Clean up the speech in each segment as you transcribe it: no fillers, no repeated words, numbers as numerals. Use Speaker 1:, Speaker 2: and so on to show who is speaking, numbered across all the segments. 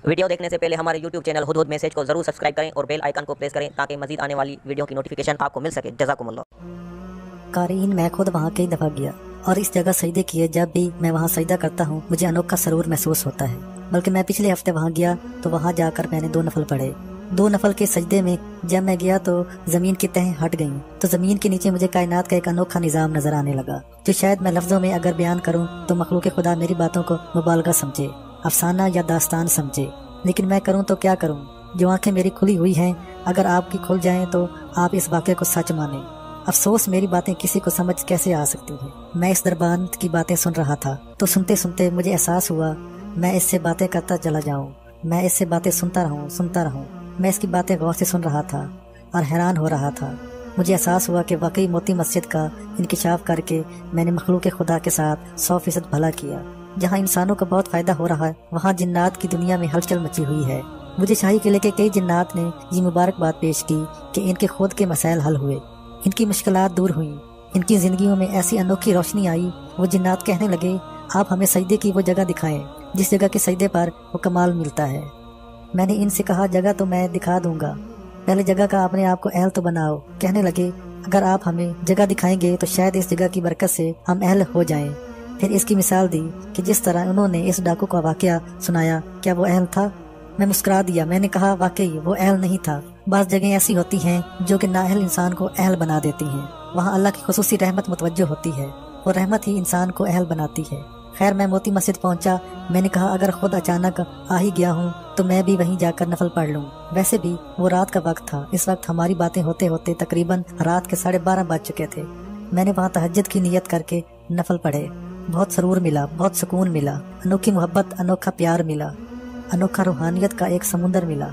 Speaker 1: Video देखने से पहले हमारे YouTube चैनल हुदहुद मैसेज को जरूर सब्सक्राइब करें और बेल आइकन को प्रेस करें ताकि मजीद आने वाली वीडियो की नोटिफिकेशन आपको मिल सके। जज़ाकुमुल्लाह।
Speaker 2: क़ारीन, मैं खुद वहाँ कई दफ़ा गया और इस जगह सजदे किए। जब भी मैं वहाँ सजदा करता हूँ मुझे अनोखा सरूर महसूस होता है। बल्कि मैं पिछले हफ्ते वहाँ गया तो वहाँ जाकर मैंने 2 नफल पढ़े। 2 नफल के सजदे में जब मैं गया तो जमीन की तहें हट गईं, तो जमीन के नीचे मुझे कायनात का एक अनोखा निज़ाम नजर आने लगा, जो शायद मैं लफ्जों में अगर बयान करूँ तो मखलूक खुदा मेरी बातों को मुबालगा समझे, अफसाना या दास्तान समझे। लेकिन मैं करूँ तो क्या करूँ? जो आंखें मेरी खुली हुई हैं, अगर आपकी खुल जाएं तो आप इस वाक़े को सच माने। अफसोस मेरी बातें किसी को समझ कैसे आ सकती है। मैं इस दरबान की बातें सुन रहा था तो सुनते सुनते मुझे एहसास हुआ मैं इससे बातें करता चला जाऊं, मैं इससे बातें सुनता रहूं। मैं इसकी बातें गौर से सुन रहा था और हैरान हो रहा था। मुझे एहसास हुआ कि वाकई मोती मस्जिद का इंकिशाफ करके मैंने मखलूक खुदा के साथ 100% भला किया। जहाँ इंसानों का बहुत फायदा हो रहा है, वहाँ जिन्नात की दुनिया में हलचल मची हुई है। मुझे शाही किले के कई जिन्नात ने ये मुबारकबाद पेश की कि इनके खुद के मसाइल हल हुए, इनकी मुश्किलात दूर हुई, इनकी जिंदगियों में ऐसी अनोखी रोशनी आई। वो जिन्नात कहने लगे, आप हमें सजदे की वो जगह दिखाएं जिस जगह के सजदे पर वो कमाल मिलता है। मैंने इनसे कहा, जगह तो मैं दिखा दूंगा, पहले जगह का अपने आप को अहल तो बनाओ। कहने लगे, अगर आप हमें जगह दिखाएंगे तो शायद इस जगह की बरकत से हम अहल हो जाएं। फिर इसकी मिसाल दी कि जिस तरह उन्होंने इस डाकू का वाकया सुनाया, क्या वो अहल था? मैं मुस्कुरा दिया। मैंने कहा, वाकई वो अहल नहीं था। बाज़ जगह ऐसी होती हैं जो कि नाअहल इंसान को अहल बना देती हैं। वहाँ अल्लाह की खुसूसी रहमत मुतवज्जो होती है, वो रहमत ही इंसान को अहल बनाती है। खैर, मैं मोती मस्जिद पहुंचा। मैंने कहा, अगर खुद अचानक आ ही गया हूँ तो मैं भी वहीं जाकर नफल पढ़ लूँ। वैसे भी वो रात का वक्त था। इस वक्त हमारी बातें होते होते तकरीबन रात के 12:30 बज चुके थे। मैंने वहाँ तहज्जुद की नियत करके नफल पढ़े। बहुत सरूर मिला, बहुत सुकून मिला, अनोखी मोहब्बत, अनोखा प्यार मिला, अनोखा रूहानियत का एक समुंदर मिला।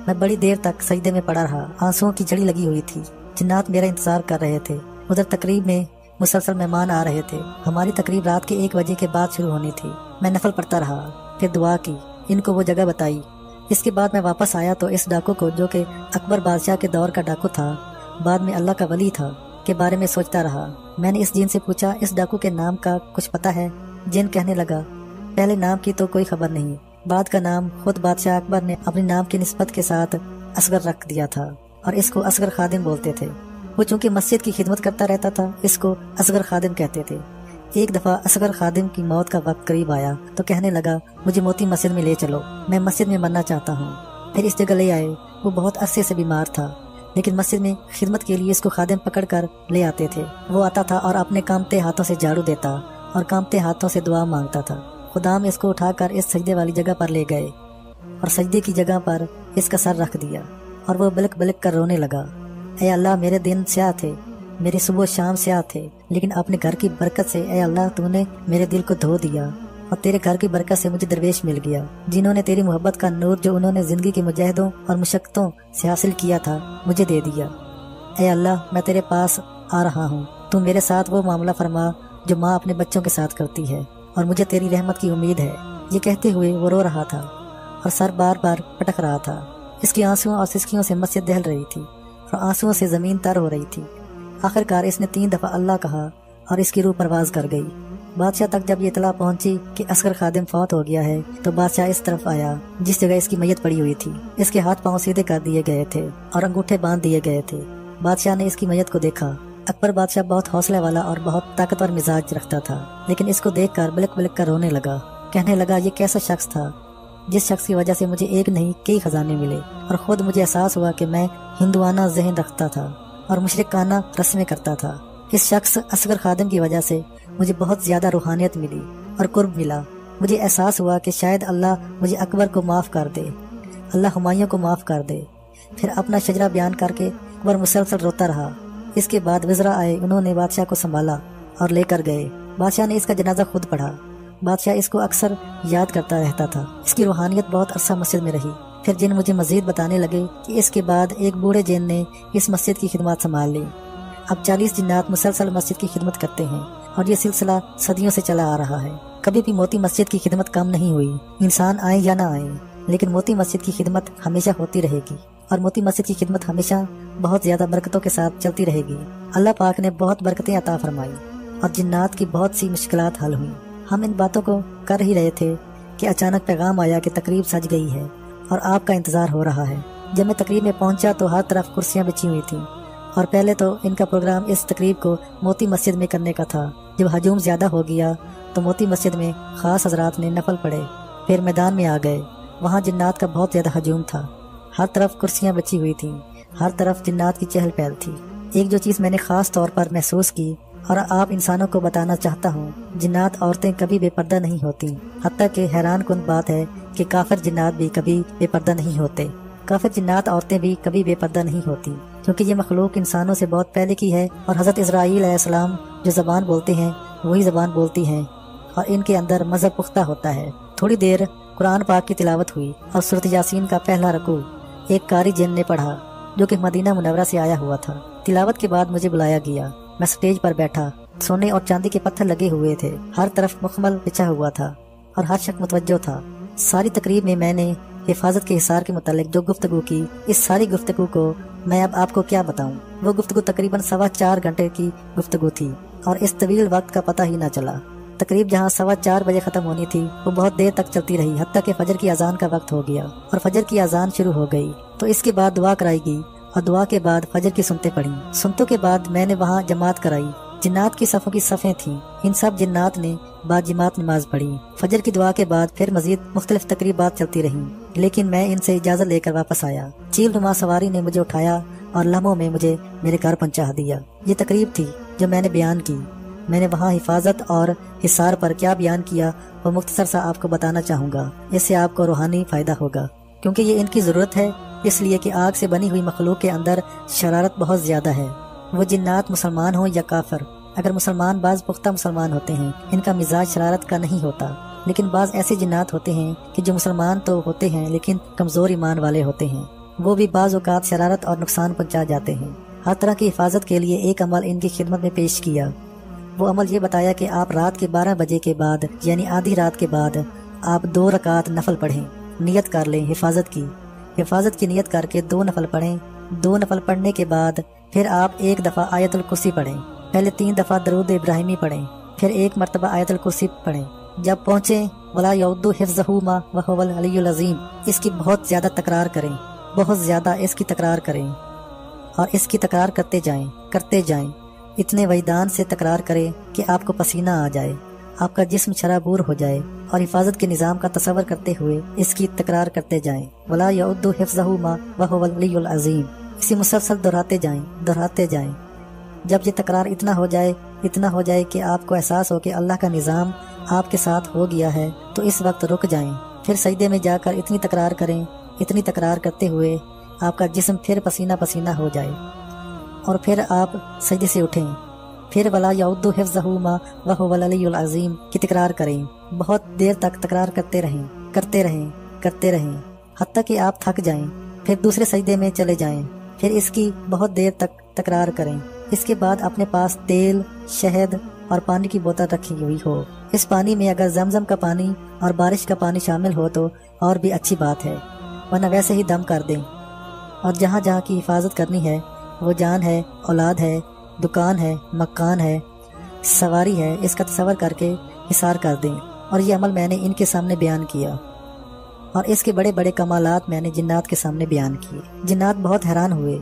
Speaker 2: मैं बड़ी देर तक सजदे में पड़ा रहा। आंसुओं की झड़ी लगी हुई थी। जिन्नात मेरा इंतजार कर रहे थे। उधर तकरीब में मुसलसल मेहमान आ रहे थे। हमारी तकरीब रात के 1 बजे के बाद शुरू होनी थी। मैं नफल पढ़ता रहा, फिर दुआ की, इनको वो जगह बताई। इसके बाद मैं वापस आया तो इस डाकू को, जो कि अकबर बादशाह के दौर का डाकू था, बाद में अल्लाह का वली था, के बारे में सोचता रहा। मैंने इस जिन से पूछा, इस डाकू के नाम का कुछ पता है? जिन कहने लगा, पहले नाम की तो कोई खबर नहीं, बाद का नाम खुद बादशाह अकबर ने अपने नाम की निस्बत के साथ असगर रख दिया था और इसको असगर खादिम बोलते थे। वो चूंकि मस्जिद की खिदमत करता रहता था, इसको असगर खादिम कहते थे। एक दफा असगर खादिम की मौत का वक्त करीब आया तो कहने लगा, मुझे मोती मस्जिद में ले चलो, मैं मस्जिद में मरना चाहता हूँ। फिर इस जगह ले आए। वो बहुत अरसे से बीमार था, लेकिन मस्जिद में खिदमत के लिए इसको खादिम पकड़ कर ले आते थे। वो आता था और अपने कांपते हाथों से झाड़ू देता और कांपते हाथों से दुआ मांगता था। खुदाम इसको उठाकर इस सजदे वाली जगह पर ले गए और सजदे की जगह पर इसका सर रख दिया और वो बिलक बिलक कर रोने लगा। ऐ अल्लाह, मेरे दिन स्याह थे, मेरे सुबह शाम स्याह थे, लेकिन अपने घर की बरकत से ऐ अल्लाह तूने मेरे दिल को धो दिया और तेरे घर की बरकत से मुझे दरवेश मिल गया, जिन्होंने तेरी मोहब्बत का नूर जो उन्होंने जिंदगी की मुजाहिदों और मुशक्कतों से हासिल किया था मुझे दे दिया। ऐ अल्लाह, मैं तेरे पास आ रहा हूँ, तू मेरे साथ वो मामला फरमा जो माँ अपने बच्चों के साथ करती है और मुझे तेरी रहमत की उम्मीद है। ये कहते हुए वो रो रहा था और सर बार बार पटक रहा था। इसकी आंसुओं और सिसकियों से मस्जिद दहल रही थी और आंसुओं से जमीन तर हो रही थी। आखिरकार इसने 3 दफा अल्लाह कहा और इसकी रूह परवाज कर गई। बादशाह तक जब ये इतला पहुंची कि असगर खादिम फौत हो गया है तो बादशाह इस तरफ आया जिस जगह इसकी मैयत पड़ी हुई थी। इसके हाथ पांव सीधे कर दिए गए थे और अंगूठे बांध दिए गए थे। बादशाह ने इसकी मैयत को देखा। अकबर बादशाह बहुत हौसले वाला और बहुत ताकतवर मिजाज रखता था, लेकिन इसको देखकर बिलक बिलक कर रोने लगा। कहने लगा, ये कैसा शख्स था जिस शख्स की वजह से मुझे एक नहीं कई खजाने मिले और खुद मुझे एहसास हुआ कि मैं हिंदुआना जहन रखता था और मुशरिकाना रस्में करता था। इस शख्स असगर खादिम की वजह से मुझे बहुत ज्यादा रूहानियत मिली और कुर्ब मिला। मुझे एहसास हुआ कि शायद अल्लाह मुझे अकबर को माफ कर दे, अल्लाह हुमायूं को माफ कर दे। फिर अपना शजरा बयान करके अकबर मुसलसल रोता रहा। इसके बाद वज़रा आए, उन्होंने बादशाह को संभाला और लेकर गए। बादशाह ने इसका जनाजा खुद पढ़ा। बादशाह इसको अक्सर याद करता रहता था। इसकी रूहानियत बहुत अरसा मस्जिद में रही। फिर जिन मुझे मजीद बताने लगे कि इसके बाद एक बूढ़े जिन ने इस मस्जिद की खिदमत संभाल ली। अब 40 जिन्नात मुसलसल मस्जिद की खिदमत करते हैं और ये सिलसिला सदियों से चला आ रहा है। कभी भी मोती मस्जिद की खिदमत कम नहीं हुई, इंसान आए या ना आए, लेकिन मोती मस्जिद की खिदमत हमेशा होती रहेगी और मोती मस्जिद की खिदमत हमेशा बहुत ज्यादा बरकतों के साथ चलती रहेगी। अल्लाह पाक ने बहुत बरकतें अता फरमाई और जिन्नात की बहुत सी मुश्किलात हल हुई। हम इन बातों को कर ही रहे थे कि अचानक पैगाम आया कि तकरीब सज गई है और आपका इंतज़ार हो रहा है। जब मैं तकरीब में पहुंचा तो हर तरफ कुर्सियां बिछी हुई थीं और पहले तो इनका प्रोग्राम इस तकरीब को मोती मस्जिद में करने का था। जब हजूम ज़्यादा हो गया तो मोती मस्जिद में ख़ास हजरात ने नफल पढ़े। फिर मैदान में आ गए। वहाँ जिन्नात का बहुत ज़्यादा हजूम था। हर तरफ कुर्सियाँ बिछी हुई थीं, हर तरफ जिन्नात की चहल पहल थी। एक जो चीज़ मैंने ख़ास तौर पर महसूस की और आप इंसानों को बताना चाहता हूँ, जिन्नात औरतें कभी बेपर्दा नहीं होती। हत्ता कि हैरान कुन बात है कि काफिर जिन्नात भी कभी बेपर्दा नहीं होते। काफिर जिन्नात औरतें भी कभी बेपर्दा नहीं होती, क्योंकि ये मखलूक इंसानों से बहुत पहले की है और हज़रत इस्राईल अलैहिस्सलाम जो ज़बान बोलते हैं वही ज़बान बोलती हैं और इनके अंदर मज़हब पुख्ता होता है। थोड़ी देर कुरान पाक की तिलावत हुई और सूरत यासीन का पहला रकू एक कारी जिन ने पढ़ा जो कि मदीना मुनव्वरा से आया हुआ था। तिलावत के बाद मुझे बुलाया गया। मैं स्टेज पर बैठा। सोने और चांदी के पत्थर लगे हुए थे। हर तरफ मुकम्मल बिछा हुआ था और हर शख्स मुतवज्जो था। सारी तकरीब में मैंने हिफाजत के हिसार के मुतालिक जो गुफ्तगू की, इस सारी गुफ्तगू को मैं अब आपको क्या बताऊं। वो गुफ्तगू तकरीबन 4.25 घंटे की गुफ्तगू थी और इस तवील वक्त का पता ही न चला। तकरीब जहाँ 4:15 बजे खत्म होनी थी वो बहुत देर तक चलती रही, हत्ता कि फजर की अजान का वक्त हो गया और फजर की अजान शुरू हो गई। तो इसके बाद दुआ कराई गई और दुआ के बाद फजर की सुनते पढ़ी। सुनतों के बाद मैंने वहाँ जमात कराई। जिन्नात की सफ़ों की सफ़ें थीं। इन सब जिन्नात ने बाजमात नमाज पढ़ी। फजर की दुआ के बाद फिर मजीद मुख्तलिफ तकरीबात चलती रहीं, लेकिन मैं इनसे इजाज़त लेकर वापस आया। चील नुमा सवारी ने मुझे उठाया और लम्हों में मुझे मेरे घर पहुँचा दिया। ये तकरीब थी जो मैंने बयान की। मैंने वहाँ हिफाजत और हिसार पर क्या बयान किया वो मुख्तसर सा आपको बताना चाहूँगा। इससे आपको रूहानी फ़ायदा होगा, क्योंकि ये इनकी ज़रूरत है, इसलिए कि आग से बनी हुई मखलूक के अंदर शरारत बहुत ज़्यादा है। वो जिन्नात मुसलमान हो या काफिर। अगर मुसलमान बाज़ पुख्ता मुसलमान होते हैं, इनका मिजाज शरारत का नहीं होता, लेकिन बाज़ ऐसे जिन्नात होते हैं कि जो मुसलमान तो होते हैं लेकिन कमज़ोर ईमान वाले होते हैं। वो भी बाज़ औक़ात शरारत और नुकसान पहुँचा जाते हैं। हर तरह की हिफाजत के लिए एक अमल इनकी खिदमत में पेश किया। वो अमल ये बताया कि आप रात के 12 बजे के बाद यानी आधी रात के बाद आप 2 रकात नफल पढ़ें। नियत कर लें हिफाजत की नियत करके 2 नफल पढ़ें। 2 नफल पढ़ने के बाद फिर आप 1 दफ़ा आयतुल कुर्सी पढ़ें। पहले 3 दफ़ा दरूद इब्राहिमी पढ़ें, फिर 1 मरतबा आयतुल कुर्सी पढ़ें। जब पहुँचे वला यउद्दु हिफ्ज़हु मा व हुवल अलियुल अज़ीम, इसकी बहुत ज़्यादा तकरार करें, बहुत ज़्यादा इसकी तकरार करें और इसकी तकरार करते जाएं। इतने वहीदान से तकरार करें कि आपको पसीना आ जाए, आपका जिस्म शराबूर हो जाए और हिफाजत के निज़ाम का तसव्वुर करते हुए इसकी तकरार करते जाएं। वला यउद्दु हिफ्ज़हु मा व हुवल अलियुल अज़ीम, इसी मुसलसल दोहराते जाएं। जब ये तकरार इतना हो जाए कि आपको एहसास हो कि अल्लाह का निज़ाम आपके साथ हो गया है, तो इस वक्त रुक जाएं। फिर सजदे में जाकर इतनी तकरार करें, इतनी तकरार करते हुए आपका जिस्म फिर पसीना पसीना हो जाए और फिर आप सजदे से उठें। फिर वला यउद्दु हिफ्ज़हु मा व हुवल अलियुल अज़ीम की तकरार करें। बहुत देर तक तकरार करते रहें हत्ता कि आप थक जाएं। फिर दूसरे सजदे में चले जाएं। फिर इसकी बहुत देर तक तकरार करें। इसके बाद अपने पास तेल, शहद और पानी की बोतल रखी हुई हो। इस पानी में अगर जमजम का पानी और बारिश का पानी शामिल हो तो और भी अच्छी बात है, वरना वैसे ही दम कर दें। और जहाँ जहाँ की हिफाजत करनी है, वो जान है, औलाद है, दुकान है, मकान है, सवारी है, इसका तसव्वुर करके हिसार कर दें। और ये अमल मैंने इनके सामने बयान किया और इसके बड़े बड़े कमालात मैंने जिन्नात के सामने बयान किए। जिन्नात बहुत हैरान हुए,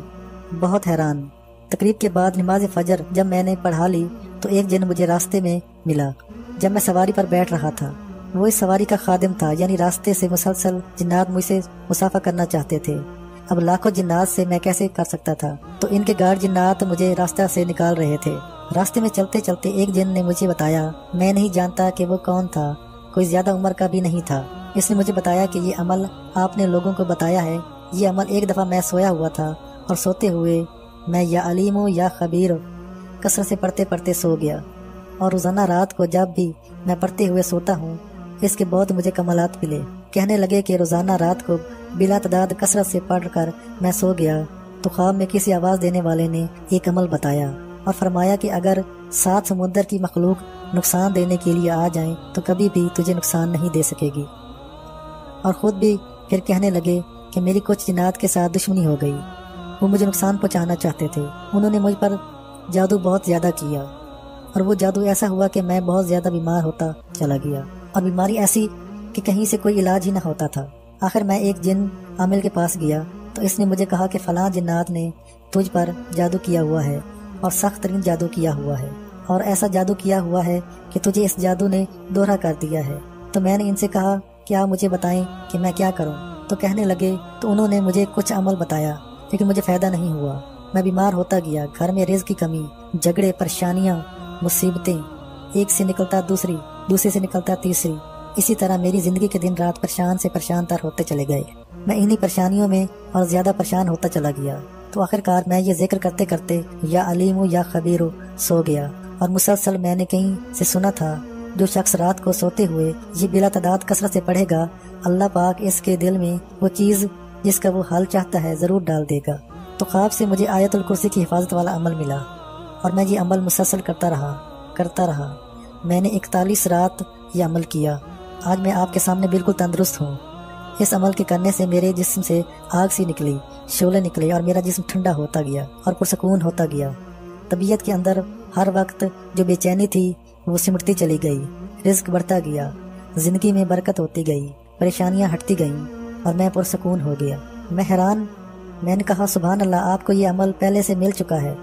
Speaker 2: बहुत हैरान। तकरीब के बाद नमाज फजर जब मैंने पढ़ा ली तो एक जिन मुझे रास्ते में मिला। जब मैं सवारी पर बैठ रहा था, वो इस सवारी का खादिम था, यानी रास्ते से मुसलसल जिन्नात मुझसे मुसाफा करना चाहते थे। अब लाखों जिन्नात से मैं कैसे कर सकता था, तो इनके गार्ड जिन्नात मुझे रास्ता से निकाल रहे थे। रास्ते में चलते चलते एक जिन ने मुझे बताया, मैं नहीं जानता कि वो कौन था, कोई ज्यादा उम्र का भी नहीं था। इसने मुझे बताया कि ये अमल आपने लोगों को बताया है। ये अमल एक दफ़ा मैं सोया हुआ था और सोते हुए मैं या अलीमो या खबीर कसरत से पढ़ते पढ़ते सो गया और रोज़ाना रात को जब भी मैं पढ़ते हुए सोता हूँ, इसके बहुत मुझे कमालात मिले। कहने लगे कि रोज़ाना रात को बिला तादाद कसरत से पढ़ कर मैं सो गया तो ख्वाब में किसी आवाज़ देने वाले ने एक अमल बताया और फरमाया कि अगर 7 समुंदर की मखलूक नुकसान देने के लिए आ जाएं तो कभी भी तुझे नुकसान नहीं दे सकेगी। और ख़ुद भी फिर कहने लगे कि मेरी कुछ जिन्नात के साथ दुश्मनी हो गई, वो मुझे नुकसान पहुंचाना चाहते थे। उन्होंने मुझ पर जादू बहुत ज़्यादा किया और वो जादू ऐसा हुआ कि मैं बहुत ज़्यादा बीमार होता चला गया और बीमारी ऐसी कि कहीं से कोई इलाज ही ना होता था। आखिर मैं एक जिन आमिल के पास गया तो इसने मुझे कहा कि फलां जिन्नात ने तुझ पर जादू किया हुआ है और सख्त तरीन जादू किया हुआ है और ऐसा जादू किया हुआ है कि तुझे इस जादू ने दोहरा कर दिया है। तो मैंने इनसे कहा कि आप मुझे बताएं कि मैं क्या करूं। तो कहने लगे, तो उन्होंने मुझे कुछ अमल बताया लेकिन मुझे फ़ायदा नहीं हुआ। मैं बीमार होता गया, घर में रिज़्क़ की कमी, झगड़े, परेशानियां, मुसीबतें, एक से निकलता दूसरी, दूसरे से निकलता तीसरी। इसी तरह मेरी ज़िंदगी के दिन रात परेशान से परेशान तर होते चले गए। मैं इन्हीं परेशानियों में और ज़्यादा परेशान होता चला गया। तो आखिरकार मैं ये जिक्र करते करते या अलीम या खबीर सो गया। और मुसलसल मैंने कहीं से सुना था, जो शख्स रात को सोते हुए ये बिला तादाद कसरत से पढ़ेगा, अल्लाह पाक इसके दिल में वो चीज़ जिसका वो हाल चाहता है ज़रूर डाल देगा। तो ख्वाब से मुझे आयतुल कुर्सी की हिफाजत वाला अमल मिला और मैं ये अमल मुसलसल करता रहा। मैंने 41 रात ये अमल किया। आज मैं आपके सामने बिल्कुल तंदुरुस्त हूँ। इस अमल के करने से मेरे जिस्म से आग सी निकली, शोले निकले और मेरा जिस्म ठंडा होता गया और पुरसकून होता गया। तबीयत के अंदर हर वक्त जो बेचैनी थी वो सिमटती चली गई। रिज़्क़ बढ़ता गया, जिंदगी में बरकत होती गई, परेशानियां हटती गईं और मैं पुरसकून हो गया। मैं हैरान, मैंने कहा सुभान अल्लाह, आपको ये अमल पहले से मिल चुका है।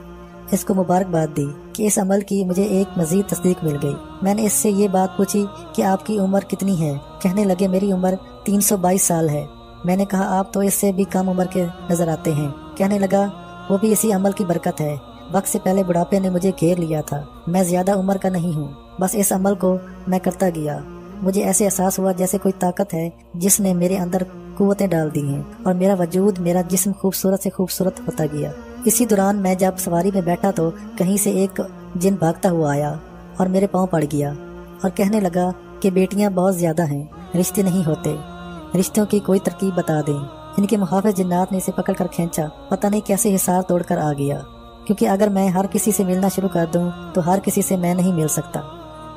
Speaker 2: इसको मुबारकबाद दी कि इस अमल की मुझे एक मजीद तस्दीक मिल गई। मैंने इससे ये बात पूछी कि आपकी उम्र कितनी है। कहने लगे मेरी उम्र 322 साल है। मैंने कहा आप तो इससे भी कम उम्र के नजर आते हैं। कहने लगा वो भी इसी अमल की बरकत है। वक्त से पहले बुढ़ापे ने मुझे घेर लिया था। मैं ज्यादा उम्र का नहीं हूँ, बस इस अमल को मैं करता गया। मुझे ऐसे एहसास हुआ जैसे कोई ताकत है जिसने मेरे अंदर कुव्वतें डाल दी हैं और मेरा वजूद, मेरा जिस्म खूबसूरत से खूबसूरत होता गया। इसी दौरान मैं जब सवारी में बैठा तो कहीं से एक जिन भागता हुआ आया और मेरे पाँव पड़ गया और कहने लगा कि बेटियां बहुत ज्यादा हैं, रिश्ते नहीं होते, रिश्तों की कोई तरकीब बता दें। इनके मुहाफिज जिन्नात ने इसे पकड़ कर खींचा, पता नहीं कैसे हिसार तोड़कर आ गया, क्योंकि अगर मैं हर किसी से मिलना शुरू कर दूं तो हर किसी से मैं नहीं मिल सकता।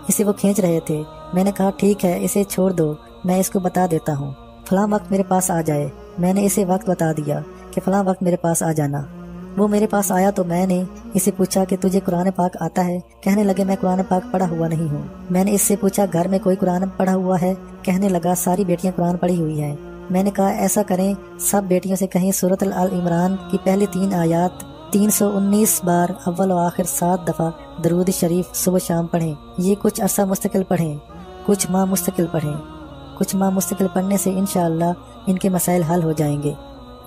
Speaker 2: इसे वो खींच रहे थे। मैंने कहा ठीक है, इसे छोड़ दो, मैं इसको बता देता हूँ, फलां वक्त मेरे पास आ जाए। मैंने इसे वक्त बता दिया कि फलां वक्त मेरे पास आ जाना। वो मेरे पास आया तो मैंने इसे पूछा कि तुझे कुरान पाक आता है। कहने लगे मैं कुरान पाक पढ़ा हुआ नहीं हूँ। मैंने इससे पूछा घर में कोई कुरान पढ़ा हुआ है। कहने लगा सारी बेटियां कुरान पढ़ी हुई हैं। मैंने कहा ऐसा करें, सब बेटियों से कहीं सूरत अल इमरान की पहली 3 आयात 319 बार अव्वल और आखिर 7 दफा दरूद शरीफ सुबह शाम पढ़ें। ये कुछ अरसा मुस्तकिल पढ़ें, कुछ माह मुस्तकिल पढ़ें। कुछ माह मुस्तकिल पढ़ने से इंशाअल्लाह इनके मसाइल हल हो जाएंगे।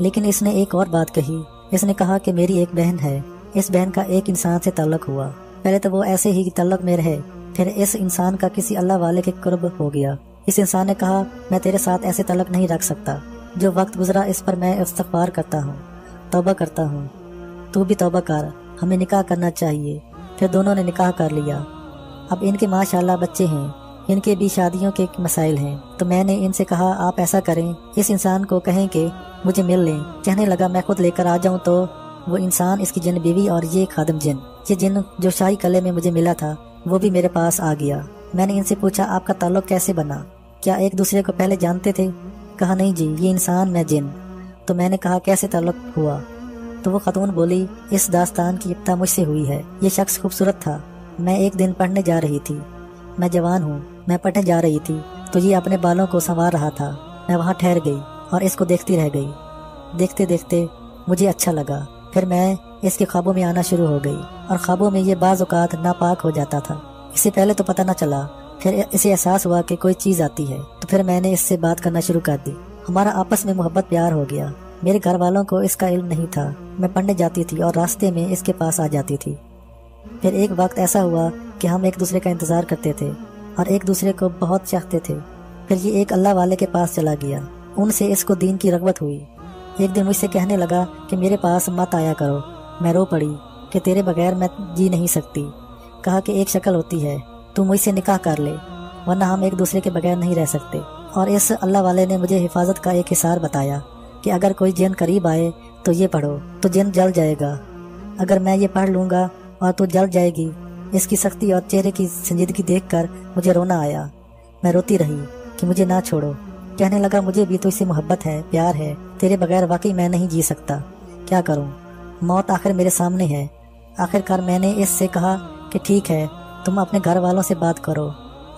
Speaker 2: लेकिन इसने एक और बात कही। इसने कहा कि मेरी एक बहन है, इस बहन का एक इंसान से ताल्लुक हुआ। पहले तो वो ऐसे ही ताल्लुक में रहे, फिर इस इंसान का किसी अल्लाह वाले के कुर्ब हो गया। इस इंसान ने कहा मैं तेरे साथ ऐसे ताल्लुक नहीं रख सकता। जो वक्त गुजरा इस पर मैं इस्तग़फ़ार करता हूँ, तौबा करता हूँ। तू भी तौबा कर, हमें निकाह करना चाहिए। फिर दोनों ने निकाह कर लिया। अब इनके माशाअल्लाह बच्चे हैं, इनके भी शादियों के मसाइल हैं। तो मैंने इनसे कहा आप ऐसा करें, इस इंसान को कहें कि मुझे मिल लें। कहने लगा मैं खुद लेकर आ जाऊं। तो वो इंसान, इसकी जिन बीवी और ये खादम जिन, ये जिन जो शाही कले में मुझे मिला था, वो भी मेरे पास आ गया। मैंने इनसे पूछा आपका ताल्लुक कैसे बना, क्या एक दूसरे को पहले जानते थे? कहा नहीं जी, ये इंसान मैं जिन। तो मैंने कहा कैसे ताल्लुक हुआ? तो वो खतून बोली इस दास्तान की इब्तिदा मुझसे हुई है। ये शख्स खूबसूरत था। मैं एक दिन पढ़ने जा रही थी, मैं जवान हूँ, मैं पढ़ने जा रही थी तो ये अपने बालों को संवार रहा था। मैं वहाँ ठहर गई और इसको देखती रह गई। देखते देखते मुझे अच्छा लगा। फिर मैं इसके ख्वाबों में आना शुरू हो गई और ख्वाबों में ये बाज़ औक़ात नापाक हो जाता था। इससे पहले तो पता न चला, फिर इसे एहसास हुआ कि कोई चीज़ आती है। तो फिर मैंने इससे बात करना शुरू कर दी। हमारा आपस में मोहब्बत प्यार हो गया। मेरे घर वालों को इसका इल्म नहीं था। मैं पढ़ने जाती थी और रास्ते में इसके पास आ जाती थी। फिर एक वक्त ऐसा हुआ कि हम एक दूसरे का इंतज़ार करते थे और एक दूसरे को बहुत चाहते थे। फिर ये एक अल्लाह वाले के पास चला गया। उनसे इसको दीन की रग़बत हुई। एक दिन मुझसे कहने लगा कि मेरे पास मत आया करो। मैं रो पड़ी कि तेरे बगैर मैं जी नहीं सकती। कहा कि एक शक्ल होती है, तू मुझसे निकाह कर ले, वरना हम एक दूसरे के बगैर नहीं रह सकते। और इस अल्लाह वाले ने मुझे हिफाजत का एक हिसार बताया कि अगर कोई जिन करीब आए तो ये पढ़ो तो जिन जल जाएगा। अगर मैं ये पढ़ लूँगा और तू जल जाएगी। इसकी सख्ती और चेहरे की संजीदगी देखकर मुझे रोना आया। मैं रोती रही कि मुझे ना छोड़ो। कहने लगा मुझे भी तो इससे मोहब्बत है, प्यार है, तेरे बगैर वाकई मैं नहीं जी सकता। क्या करूं? मौत आखिर मेरे सामने है। आखिरकार मैंने इससे कहा कि ठीक है, तुम अपने घर वालों से बात करो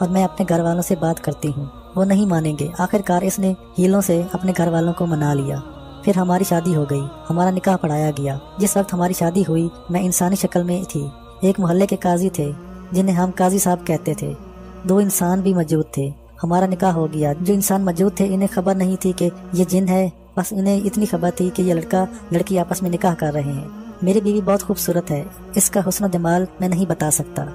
Speaker 2: और मैं अपने घर वालों से बात करती हूँ। वो नहीं मानेंगे। आखिरकार इसने हीलों से अपने घर वालों को मना लिया। फिर हमारी शादी हो गई, हमारा निकाह पढ़ाया गया। जिस वक्त हमारी शादी हुई मैं इंसानी शक्ल में थी। एक मोहल्ले के काजी थे जिन्हें हम काजी साहब कहते थे। 2 इंसान भी मौजूद थे। हमारा निकाह हो गया। जो इंसान मौजूद थे इन्हें खबर नहीं थी कि ये जिन है, बस इन्हें इतनी खबर थी कि ये लड़का लड़की आपस में निकाह कर रहे हैं। मेरी बीवी बहुत खूबसूरत है, इसका हुस्न जमाल मैं नहीं बता सकता।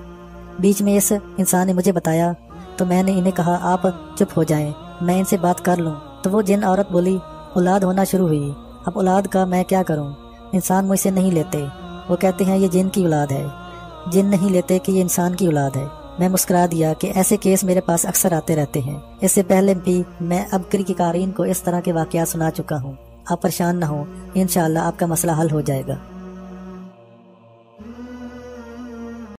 Speaker 2: बीच में इस इंसान ने मुझे बताया तो मैंने इन्हें कहा आप चुप हो जाएं, मैं इनसे बात कर लूं। तो वो जिन औरत बोली औलाद होना शुरू हुई। अब औलाद का मैं क्या करूं? इंसान मुझसे नहीं लेते, वो कहते हैं ये जिन की औलाद है। जिन नहीं लेते कि ये इंसान की औलाद है। मैं मुस्कुरा दिया कि ऐसे केस मेरे पास अक्सर आते रहते हैं। इससे पहले भी मैं अबकरी की कारीन को इस तरह के वाकयात सुना चुका हूँ। आप परेशान न हो, इंशाअल्लाह आपका मसला हल हो जाएगा।